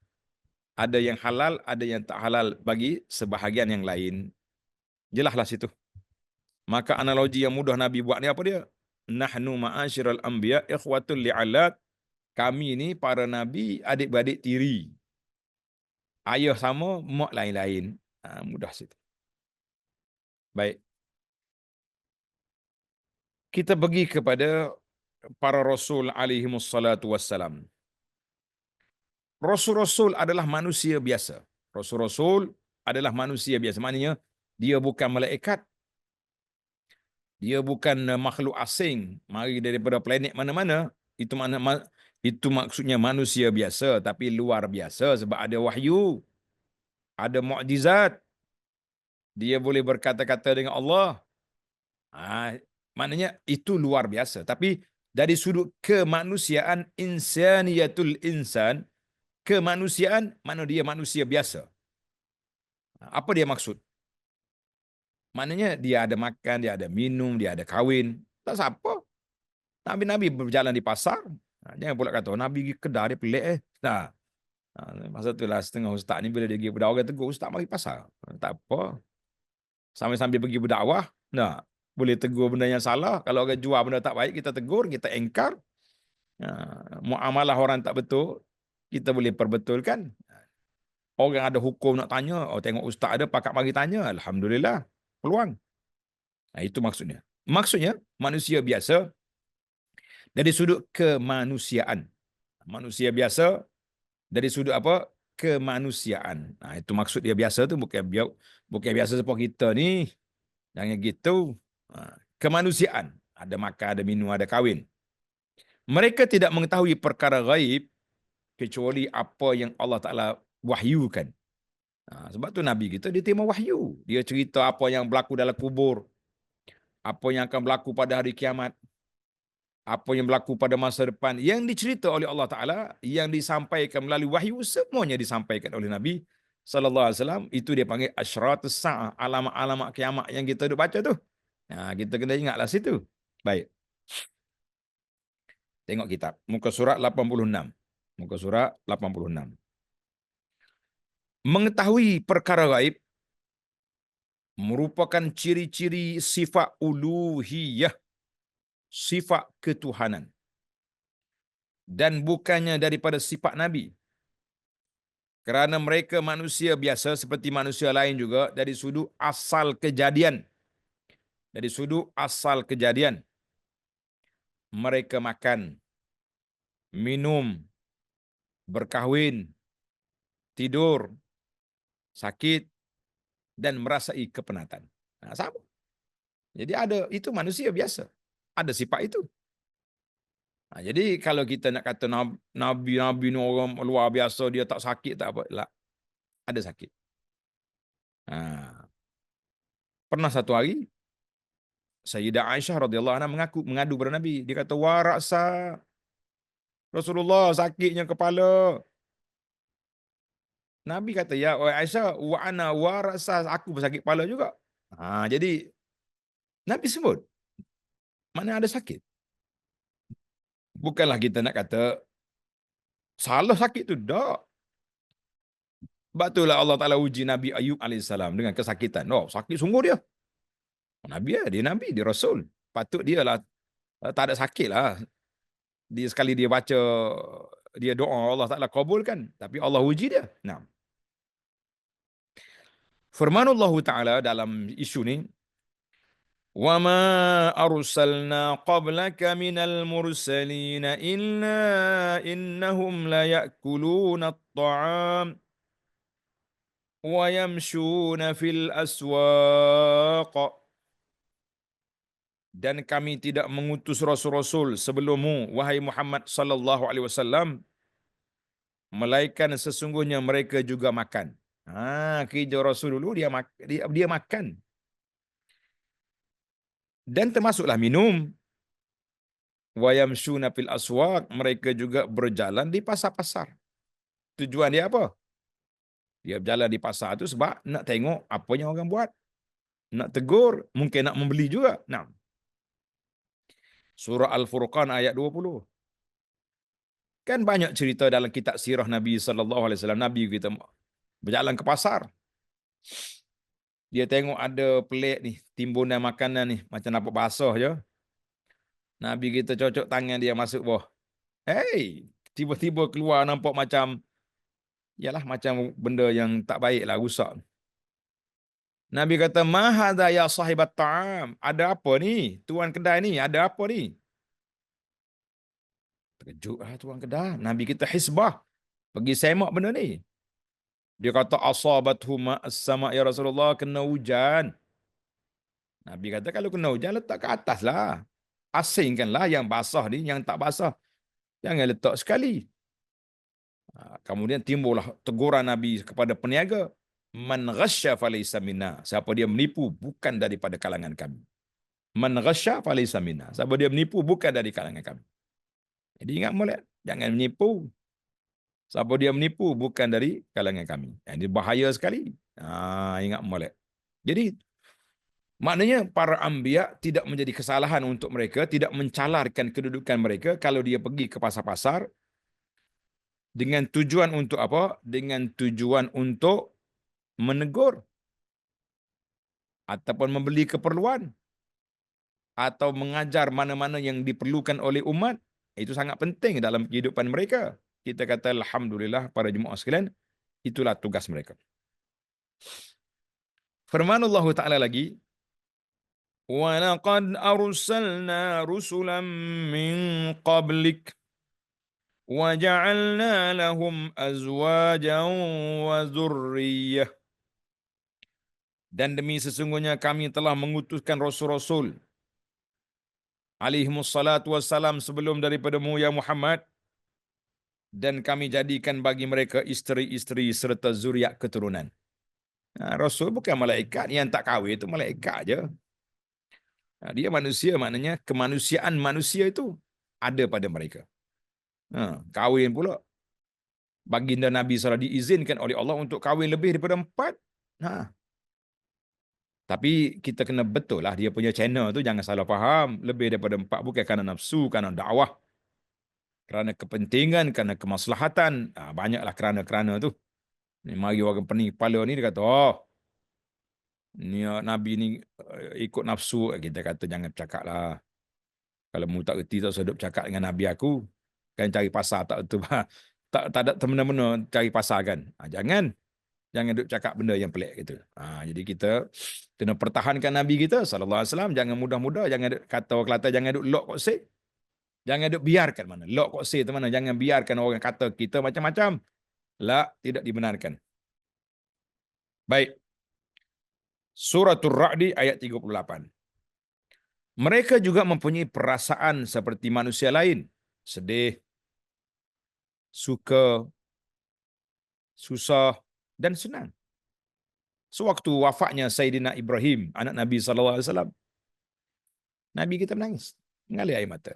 Speaker 1: ada yang halal, ada yang tak halal bagi sebahagian yang lain. Jelaslah situ. Maka analogi yang mudah Nabi buat ni apa dia? Nahnu ma'asyiral anbiya ikhwatul li'alat. Kami ni para nabi adik-beradik tiri. Ayah sama, mak lain-lain. Mudah situ. Baik. Kita pergi kepada para rasul alaihimus salatu wassalam. Rasul-rasul adalah manusia biasa. Rasul-rasul adalah manusia biasa. Maknanya dia bukan malaikat. Dia bukan makhluk asing mari daripada planet mana-mana. Itu maksudnya manusia biasa tapi luar biasa sebab ada wahyu, ada mukjizat. Dia boleh berkata-kata dengan Allah. Maknanya itu luar biasa. Tapi dari sudut kemanusiaan, insaniyatul insan, kemanusiaan, mana dia manusia biasa. Apa dia maksud? Maknanya dia ada makan, dia ada minum, dia ada kahwin. Tak siapa. Nabi-nabi berjalan di pasar. Jangan pula kata, Nabi pergi kedai, dia pelik masa itulah setengah ustaz ni bila dia pergi berdakwah, dia tegur, ustaz mari pasar. Tak apa. Sambil-sambil pergi berdakwah, boleh tegur benda yang salah. Kalau orang jual benda tak baik, kita tegur, kita engkar. Muamalah orang tak betul, kita boleh perbetulkan. Orang ada hukum nak tanya, tengok ustaz ada, pakat mari tanya. Alhamdulillah, peluang. Itu maksudnya. Maksudnya, manusia biasa dari sudut kemanusiaan. Manusia biasa dari sudut apa? Kemanusiaan. Itu maksud dia biasa tu, bukan biasa seperti kita ni. Jangan gitu. Kemanusiaan. Ada makan, ada minum, ada kahwin. Mereka tidak mengetahui perkara gaib kecuali apa yang Allah Ta'ala wahyukan. Sebab tu Nabi kita dia terima wahyu. Dia cerita apa yang berlaku dalam kubur. Apa yang akan berlaku pada hari kiamat. Apa yang berlaku pada masa depan. Yang dicerita oleh Allah Ta'ala, yang disampaikan melalui wahyu, semuanya disampaikan oleh Nabi sallallahu alaihi wasallam. Itu dia panggil asyratus sa'ah, alamat-alamat kiamat yang kita duk baca tu. Kita kena ingatlah situ. Baik. Tengok kitab. Muka surat 86. Muka surat 86. Mengetahui perkara gaib merupakan ciri-ciri sifat uluhiyah, sifat ketuhanan. Dan bukannya daripada sifat Nabi. Kerana mereka manusia biasa seperti manusia lain juga dari sudut asal kejadian. Dari sudut asal kejadian. Mereka makan, minum, berkahwin, tidur, sakit, dan merasai kepenatan. Sama. Jadi itu manusia biasa. Ada sifat itu. Jadi kalau kita nak kata Nabi ni orang luar biasa, dia tak sakit, tak apa. Lah, ada sakit. Pernah satu hari, Sayyidah Aisyah radhiyallahu anha mengadu kepada Nabi. Dia kata, "Wa ra'sa Rasulullah sakitnya kepala." Nabi kata, "Ya Aisyah, wa ana wa ra'sa, aku bersakit kepala juga." Jadi Nabi sebut mana ada sakit. Bukanlah kita nak kata salah sakit tu, tak. Betullah Allah Ta'ala uji Nabi Ayub alaihissalam dengan kesakitan. Oh, sakit sungguh dia. Nabi, dia Rasul. Patut dia lah, tak ada sakit lah. Dia sekali dia baca, dia doa, Allah Ta'ala kabulkan. Tapi Allah uji dia. Nah, firman Allah Ta'ala dalam isu ni, وَمَا أَرْسَلْنَا قَبْلَكَ مِنَ الْمُرْسَلِينَ إِلَّا إِنَّهُمْ لَيَأْكُلُونَ الطَّعَامَ وَيَمْشُونَ فِي الْأَسْوَاقِ. Dan kami tidak mengutus rasul-rasul sebelummu, wahai Muhammad sallallahu alaihi wasallam, melainkan sesungguhnya mereka juga makan. Kerja rasul dulu dia makan. Dan termasuklah minum. Wa yamshuna fil aswaq, mereka juga berjalan di pasar-pasar. Tujuan dia apa? Dia berjalan di pasar itu sebab nak tengok apa yang orang buat. Nak tegur, mungkin nak membeli juga. Nah. Surah Al-Furqan ayat 20. Kan banyak cerita dalam kitab sirah Nabi sallallahu alaihi wasallam, Nabi kita berjalan ke pasar. Dia tengok ada pelik ni, timbunan makanan ni, macam nampak basah je. Nabi kita cocok tangan dia masuk bawah. Hey, tiba-tiba keluar nampak macam, yalah macam benda yang tak baik lah, rusak. Nabi kata, "Mahadha ya sahibat ta'am." Ada apa ni? Tuan kedai ni, ada apa ni? Terkejut lah tuan kedai. Nabi kita hisbah. Pergi semak benda ni. Dia kata, "Asabathu ma'as sama' ya Rasulullah." Kena hujan. Nabi kata, kalau kena hujan, letak ke atas lah. Asingkanlah yang basah ni, yang tak basah. Jangan letak sekali. Kemudian timbullah teguran Nabi kepada peniaga. Man ghasya falaysa minna. Siapa dia menipu, bukan daripada kalangan kami. Man ghasya falaysa minna. Siapa dia menipu, bukan dari kalangan kami. Jadi ingat molek, jangan menipu. Siapa dia menipu, bukan dari kalangan kami. Ini bahaya sekali. Ingat molek. Jadi, maknanya para anbiya tidak menjadi kesalahan untuk mereka, tidak mencalarkan kedudukan mereka kalau dia pergi ke pasar-pasar dengan tujuan untuk apa? Dengan tujuan untuk menegur ataupun membeli keperluan atau mengajar mana-mana yang diperlukan oleh umat. Itu sangat penting dalam kehidupan mereka. Kita kata alhamdulillah para jemaah sekalian, itulah tugas mereka. Firman Allah Ta'ala lagi, وَلَقَدْ أَرْسَلْنَا رُسُلًا مِّن قَبْلِكَ وَجَعَلْنَا لَهُمْ أَزْوَاجًا وَذُرِّيَّةً. Dan demi sesungguhnya kami telah mengutuskan rasul-rasul alaihimussalatu wassalam sebelum daripadamu ya Muhammad, dan kami jadikan bagi mereka isteri-isteri serta zuriat keturunan. Rasul bukan malaikat, yang tak kahwin itu malaikat aja. Dia manusia, maknanya kemanusiaan manusia itu ada pada mereka. Kahwin pula. Baginda Nabi SAW diizinkan oleh Allah untuk kahwin lebih daripada 4. Tapi kita kena betul lah dia punya channel tu, jangan salah faham. Lebih daripada 4 bukan kerana nafsu, kerana dakwah, kerana kepentingan, kerana kemaslahatan. Banyaklah kerana-kerana tu. Ni mari orang pening kepala ni, dia kata, oh, ni Nabi ni ikut nafsu. Kita kata jangan bercakap lah. Kalau mu tak erti, tak usah duk bercakap dengan Nabi aku. Kan cari pasar tak betul. tak ada teman-teman cari pasar kan. Jangan duk cakap benda yang pelik gitu. Jadi kita kena pertahankan Nabi kita sallallahu alaihi wasallam, jangan mudah-mudah, jangan duk kata orang Kelantan, jangan duk lok kok sik. Jangan duk biarkan mana. Lok kok sik tu mana, jangan biarkan orang kata kita macam-macam. Tidak dibenarkan. Baik. Suratul Ra'di ayat 38. Mereka juga mempunyai perasaan seperti manusia lain. Sedih, suka, susah, dan senang. Sewaktu wafatnya Sayyidina Ibrahim, anak Nabi SAW, Nabi kita menangis, mengalir air mata.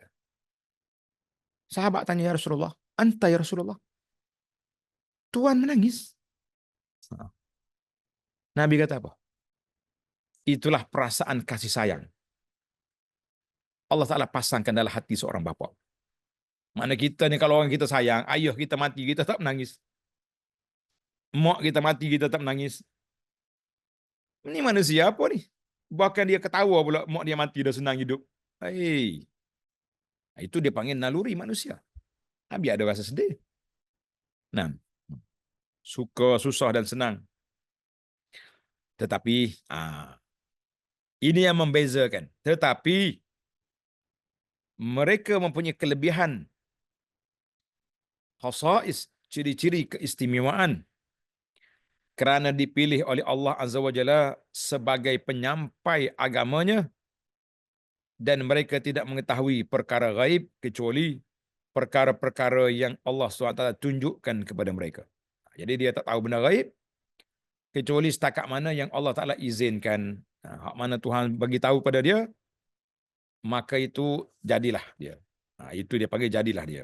Speaker 1: Sahabat tanya, ya Rasulullah, anta ya Rasulullah, Tuhan menangis. Nabi kata apa? Itulah perasaan kasih sayang Allah Ta'ala pasangkan dalam hati seorang bapa. Mana kita ni, kalau orang kita sayang, ayah kita mati, kita tak menangis. Mak kita mati, kita tak menangis. Ini manusia apa ni? Bahkan dia ketawa pula mak dia mati dah senang hidup. Hei, itu dia panggil naluri manusia. Nabi ada rasa sedih. Nah, suka, susah dan senang. Tetapi ini yang membezakan. Tetapi mereka mempunyai kelebihan, khasais, ciri-ciri keistimewaan kerana dipilih oleh Allah Azza wa Jalla sebagai penyampai agamanya, dan mereka tidak mengetahui perkara gaib kecuali perkara-perkara yang Allah SWT tunjukkan kepada mereka. Jadi dia tak tahu benda gaib kecuali setakat mana yang Allah Ta'ala izinkan. Hak mana Tuhan bagi tahu pada dia, maka itu jadilah dia. Itu dia panggil jadilah dia.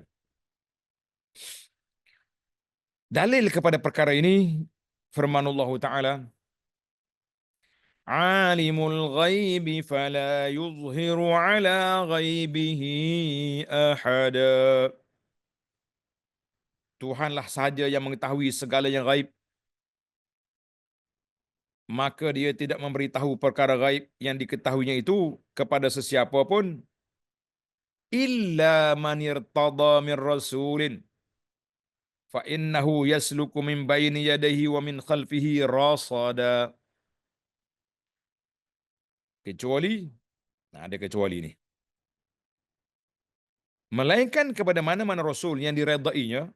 Speaker 1: Dalil kepada perkara ini firman Allah Ta'ala, Alimul ghaibi fala yuzhiru ala ghaibihi ahada. Tuhanlah sahaja yang mengetahui segala yang gaib, maka dia tidak memberitahu perkara gaib yang diketahuinya itu kepada sesiapa pun, illa man irtada min rasulin fa innahu yasluku min baini yadayhi wa min khalfihi rasada. Kecuali, ada kecuali ni, melainkan kepada mana-mana rasul yang diredainya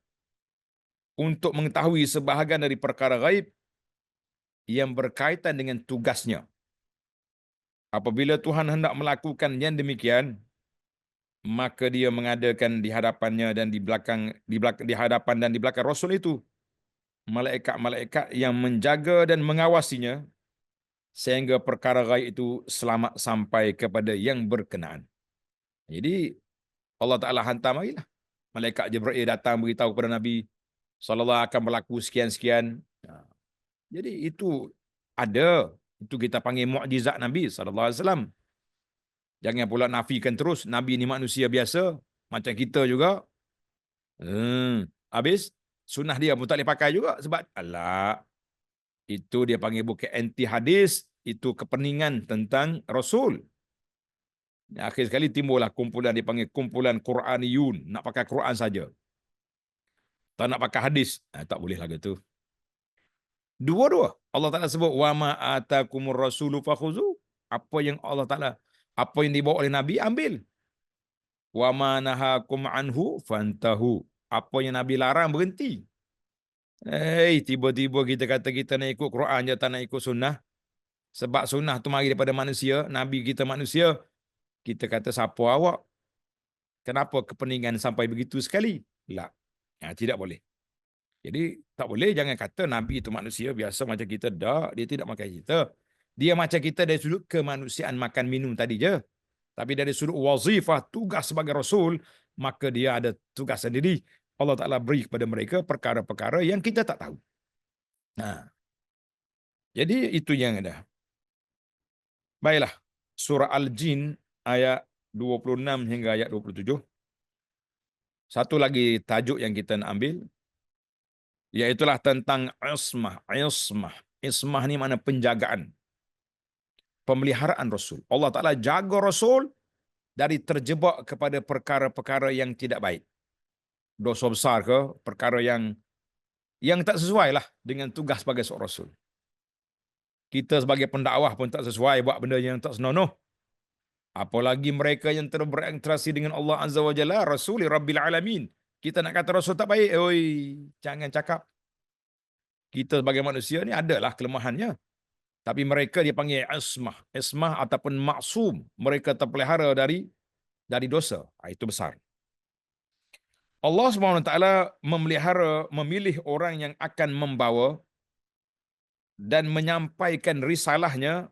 Speaker 1: untuk mengetahui sebahagian dari perkara gaib yang berkaitan dengan tugasnya. Apabila Tuhan hendak melakukan yang demikian, maka dia mengadakan di hadapannya dan di hadapan dan di belakang Rasul itu malaikat-malaikat yang menjaga dan mengawasinya sehingga perkara gaib itu selamat sampai kepada yang berkenaan. Jadi Allah Ta'ala hantar marilah malaikat Jibril datang beritahu kepada Nabi SAW akan berlaku sekian-sekian. Jadi itu ada. Itu kita panggil mukjizat Nabi SAW. Jangan pula nafikan terus. Nabi ni manusia biasa. Macam kita juga. Habis, sunnah dia pun tak boleh pakai juga. Sebab, alah, itu dia panggil bukan anti hadis. Itu kepeningan tentang Rasul. Akhir sekali timbullah kumpulan, dia panggil kumpulan Quraniyun. Nak pakai Quran saja. Tak nak pakai hadis. Tak boleh lagi tu. Dua-dua. Allah Ta'ala sebut, wa ma atakumur rasulu fakhuzu. Apa yang Allah Ta'ala, apa yang dibawa oleh Nabi, ambil. Wa ma nahakum anhu fantahu. Apa yang Nabi larang, berhenti. Tiba-tiba kita kata kita nak ikut Quran je, tak nak ikut sunnah. Sebab sunnah tu mari daripada manusia, Nabi kita manusia. Kita kata, siapa awak? Kenapa kepeningan sampai begitu sekali? Tidak boleh. Jadi tak boleh, jangan kata Nabi itu manusia biasa macam kita. Tak, dia tidak macam kita. Dia macam kita dari sudut kemanusiaan makan minum tadi je. Tapi dari sudut wazifah, tugas sebagai Rasul, maka dia ada tugas sendiri. Allah Ta'ala beri kepada mereka perkara-perkara yang kita tak tahu. Jadi itu yang ada. Baiklah, surah Al-Jin ayat 26 hingga ayat 27. Satu lagi tajuk yang kita nak ambil, iaitulah tentang ismah. Ismah ni mana penjagaan, pemeliharaan Rasul. Allah Ta'ala jaga Rasul dari terjebak kepada perkara-perkara yang tidak baik. Dosa besar ke, perkara yang tak sesuai lah dengan tugas sebagai seorang Rasul. Kita sebagai pendakwah pun tak sesuai buat benda yang tak senonoh. Apalagi mereka yang berinteraksi dengan Allah Azza wa Jalla, Rasuli Rabbil Alamin. Kita nak kata Rasul tak baik, jangan cakap. Kita sebagai manusia ni adalah kelemahannya. Tapi mereka dia panggil ismah. Ismah ataupun maksum. Mereka terpelihara dari dosa. Itu besar. Allah SWT memilih orang yang akan membawa dan menyampaikan risalahnya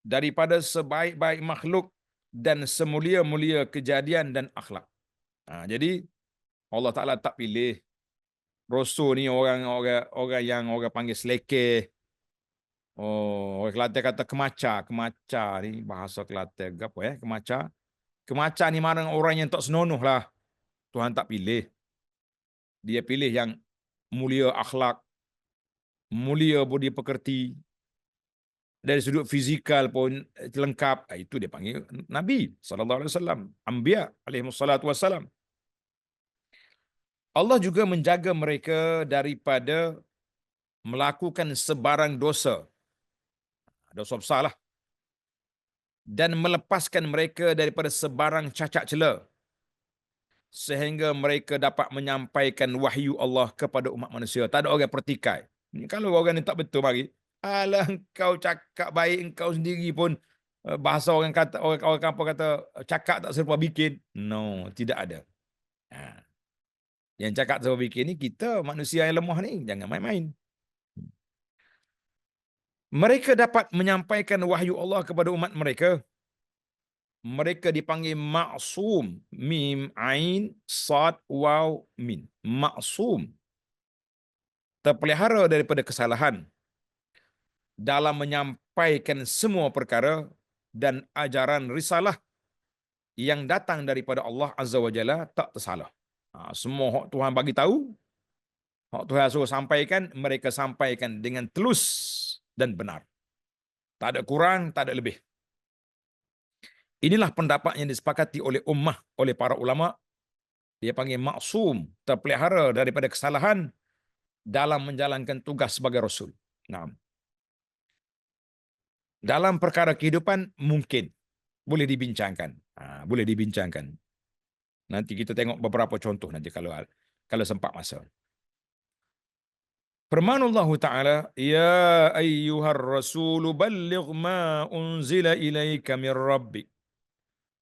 Speaker 1: daripada sebaik-baik makhluk dan semulia-mulia kejadian dan akhlak. Jadi Allah Ta'ala tak pilih Rasul ni orang yang orang panggil selekeh. Orang Kelantan kata kemaca ni bahasa Kelantan apa kemaca. Kemaca ni mana orang yang tak senonoh lah. Tuhan tak pilih. Dia pilih yang mulia akhlak, mulia budi pekerti, dari sudut fizikal pun lengkap. Itu dia panggil Nabi sallallahu alaihi wasallam, anbiya alaihi wassalatu wassalam. Allah juga menjaga mereka daripada melakukan sebarang dosa, dosa besar lah, dan melepaskan mereka daripada sebarang cacat cela, sehingga mereka dapat menyampaikan wahyu Allah kepada umat manusia. Tak ada orang pertikai. Kalau orang ni tak betul mari, alah engkau cakap baik engkau sendiri pun, bahasa orang kata, orang kampung kata cakap tak serupa bikin. No, tidak ada. Ha. Yang cakap tak serupa bikin ni kita manusia yang lemah ni, jangan main-main. Mereka dapat menyampaikan wahyu Allah kepada umat mereka. Mereka dipanggil maksum. Mim, ain, sad, waw, min. Maksum. Terpelihara daripada kesalahan dalam menyampaikan semua perkara dan ajaran risalah yang datang daripada Allah Azza wa Jalla tak tersalah. Semua hak Tuhan bagi tahu, hak Tuhan suruh sampaikan, mereka sampaikan dengan telus dan benar. Tak ada kurang, tak ada lebih. Inilah pendapat yang disepakati oleh ummah, oleh para ulama. Dia panggil maksum, terpelihara daripada kesalahan dalam menjalankan tugas sebagai Rasul. Nah, dalam perkara kehidupan mungkin boleh dibincangkan. Boleh dibincangkan. Nanti kita tengok beberapa contoh nanti kalau sempat masa. Firman Allah Ta'ala, Ya ayyuhar rasul balligh ma unzila ilaika min rabbik.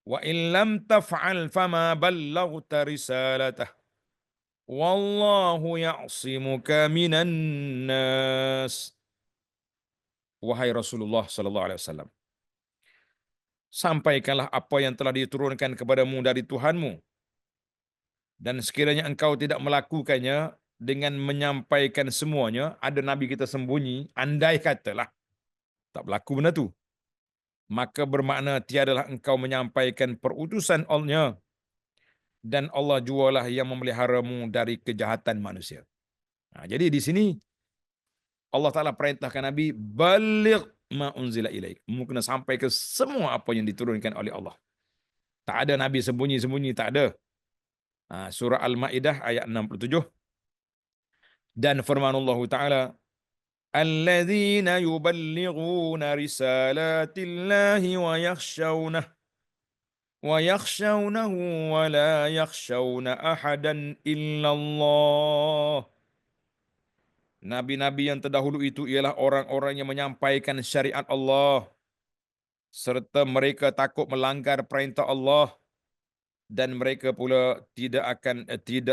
Speaker 1: Wa in lam taf'al fama ballaghta risalatah. Wallahu ya'simuka minan nas. Wahai Rasulullah sallallahu alaihi wasallam, sampaikanlah apa yang telah diturunkan kepadamu dari Tuhanmu, dan sekiranya engkau tidak melakukannya dengan menyampaikan semuanya, ada nabi kita sembunyi, andai katalah tak berlaku benda tu, maka bermakna tiadalah engkau menyampaikan perutusan Allah, dan Allah jualah yang memeliharamu dari kejahatan manusia. Jadi di sini Allah Ta'ala perintahkan Nabi, baligh ma unzila ilaik. Kamu kena sampai ke semua apa yang diturunkan oleh Allah. Tak ada Nabi sembunyi-sembunyi, tak ada. Surah Al-Ma'idah ayat 67. Dan firman Allah Ta'ala, Alladzina yuballighuna risalatillahi wa yakhshawnahu wa la yakhshawna ahadan illallah. Nabi-nabi yang terdahulu itu ialah orang-orang yang menyampaikan syariat Allah, serta mereka takut melanggar perintah Allah, dan mereka pula tidak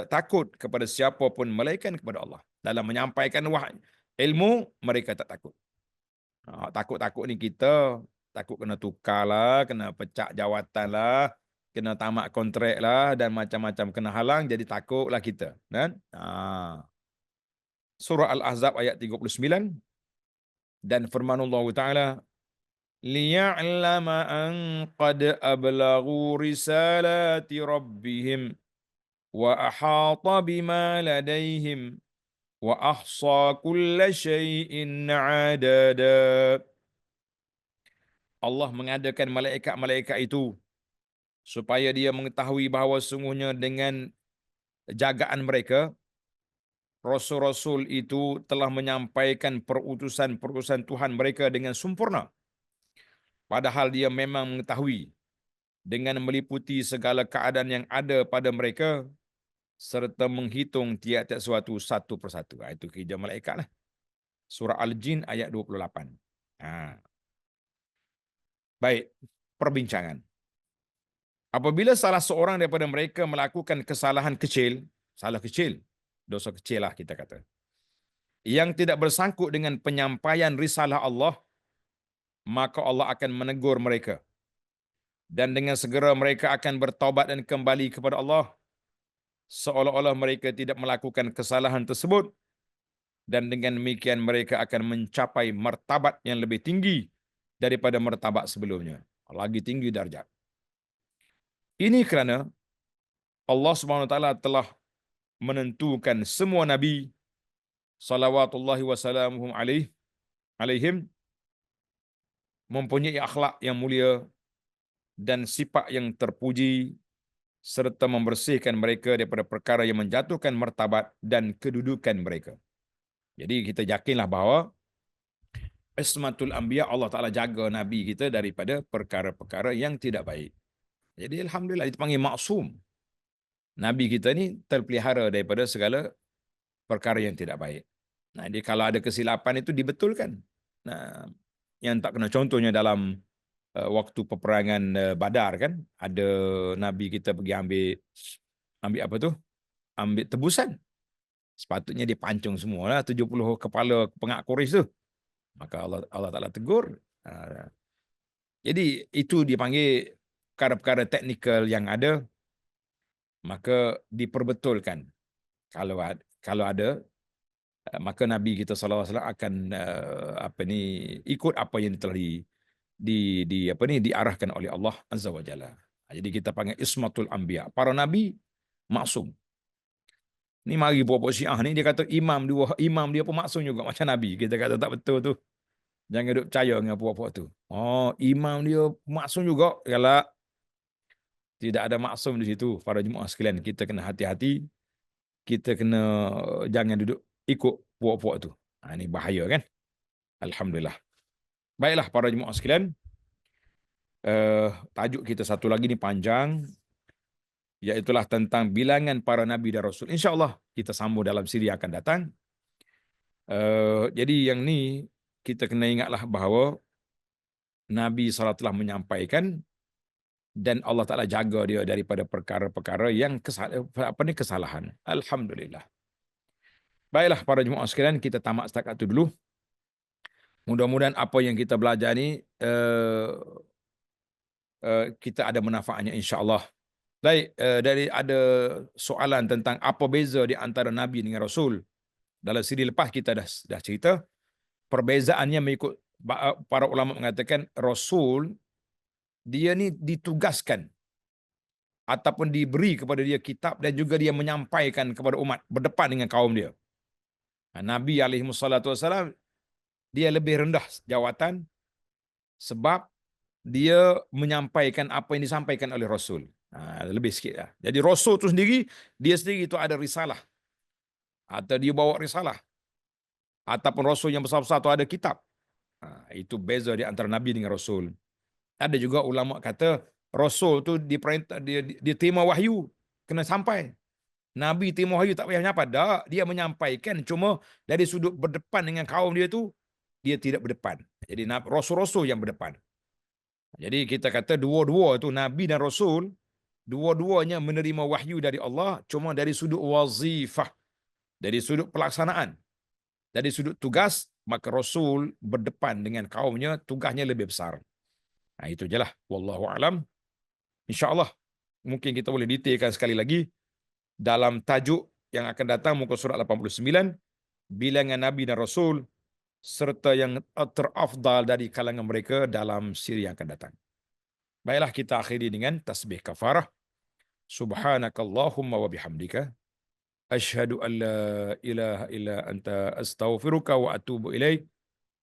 Speaker 1: takut kepada siapa pun melainkan kepada Allah. Dalam menyampaikan wahyu ilmu, mereka tak takut. Takut-takut ni kita takut kena tukar lah, kena pecah jawatan lah, kena tamat kontrak lah, dan macam-macam kena halang, jadi takutlah kita. Kan? Surah Al-Ahzab ayat 39. Dan firman Allah Ta'ala, liya'lama an qad ablaghu risalati rabbihim wa ahata bima ladaihim wa ahsa kulla syai'in adada. Allah mengadakan malaikat-malaikat itu supaya dia mengetahui bahawa sungguhnya dengan jagaan mereka, Rasul-Rasul itu telah menyampaikan perutusan-perutusan Tuhan mereka dengan sempurna. Padahal dia memang mengetahui dengan meliputi segala keadaan yang ada pada mereka, serta menghitung tiap-tiap sesuatu satu persatu. Itu kerja malaikat lah. Surah Al-Jin ayat 28. Baik, perbincangan. Apabila salah seorang daripada mereka melakukan kesalahan kecil, salah kecil, dosa kecil lah kita kata, yang tidak bersangkut dengan penyampaian risalah Allah, maka Allah akan menegur mereka. Dan dengan segera mereka akan bertaubat dan kembali kepada Allah, seolah-olah mereka tidak melakukan kesalahan tersebut. Dan dengan demikian mereka akan mencapai martabat yang lebih tinggi daripada martabat sebelumnya. Lagi tinggi darjat. Ini kerana Allah SWT telah menentukan semua Nabi, salawatullahi wasalamuhum alaihim mempunyai akhlak yang mulia dan sifat yang terpuji serta membersihkan mereka daripada perkara yang menjatuhkan martabat dan kedudukan mereka. Jadi kita yakinlah bahawa ismatul anbiya, Allah Ta'ala jaga Nabi kita daripada perkara-perkara yang tidak baik. Jadi alhamdulillah dipanggil maksum. Nabi kita ni terpelihara daripada segala perkara yang tidak baik. Nah, jadi kalau ada kesilapan itu dibetulkan. Nah, yang tak kena contohnya dalam waktu peperangan Badar kan, ada Nabi kita pergi ambil apa tu? Ambil tebusan. Sepatutnya dipancung semualah 70 kepala pengak Quraisy tu. Maka Allah Taala tegur. Jadi itu dipanggil perkara-perkara teknikal yang ada, maka diperbetulkan. Kalau ada, maka Nabi kita sallallahu alaihi wasallam akan ikut apa yang telah diarahkan oleh Allah Azza wa Jalla. Jadi kita panggil ismatul anbiya. Para nabi maksum. Ni mari puak-puak Syiah ni dia kata imam dia pun maksum juga macam nabi. Kita kata tak betul tu. Jangan duk percaya dengan puak-puak tu. Oh, imam dia maksum juga. Kalau tidak ada maksum di situ, para jemaah sekalian, kita kena hati-hati. Kita kena jangan duduk ikut puak-puak tu. Ini bahaya kan? Alhamdulillah. Baiklah para jemaah sekalian. Tajuk kita satu lagi ni panjang, iaitulah tentang bilangan para nabi dan rasul. InsyaAllah kita sambung dalam siri yang akan datang. Jadi yang ni kita kena ingatlah bahawa Nabi SAW telah menyampaikan dan Allah Ta'ala jaga dia daripada perkara-perkara yang kesalahan. Alhamdulillah. Baiklah para jemaah sekalian, kita tamat setakat itu dulu. Mudah-mudahan apa yang kita belajar ni kita ada manfaatnya insya-Allah. Baik, dari ada soalan tentang apa beza di antara Nabi dengan Rasul. Dalam siri lepas kita dah cerita. Perbezaannya mengikut para ulama mengatakan Rasul, dia ni ditugaskan ataupun diberi kepada dia kitab dan juga dia menyampaikan kepada umat berdepan dengan kaum dia. Nabi SAW, dia lebih rendah jawatan sebab dia menyampaikan apa yang disampaikan oleh Rasul. Lebih sikit lah. Jadi Rasul tu sendiri, dia sendiri itu ada risalah. Atau dia bawa risalah. Ataupun Rasul yang besar-besar tu ada kitab. Itu beza di antara Nabi dengan Rasul. Ada juga ulama kata, Rasul tu diperintah, dia terima wahyu, kena sampai. Nabi terima wahyu tak payah menyapa. Tak, dia menyampaikan, cuma dari sudut berdepan dengan kaum dia tu, dia tidak berdepan. Jadi Rasul-Rasul yang berdepan. Jadi kita kata dua-dua tu, Nabi dan Rasul, dua-duanya menerima wahyu dari Allah, cuma dari sudut wazifah, dari sudut pelaksanaan, dari sudut tugas, maka Rasul berdepan dengan kaumnya, tugasnya lebih besar. Itu je lah. Wallahu a'lam. InsyaAllah, mungkin kita boleh detailkan sekali lagi dalam tajuk yang akan datang, muka surat 89, bilangan Nabi dan Rasul, serta yang terafdal dari kalangan mereka dalam siri yang akan datang. Baiklah, kita akhiri dengan tasbih kafarah. Subhanakallahumma wa bihamdika asyhadu an la ilaha illa anta astaghfiruka wa atubu ilaik.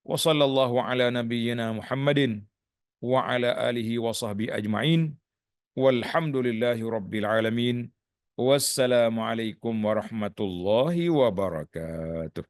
Speaker 1: Wa sallallahu ala nabiyyina Muhammadin wa ala alihi wa sahbihi ajma'in. Walhamdulillahi rabbil alamin. Wassalamualaikum warahmatullahi wabarakatuh.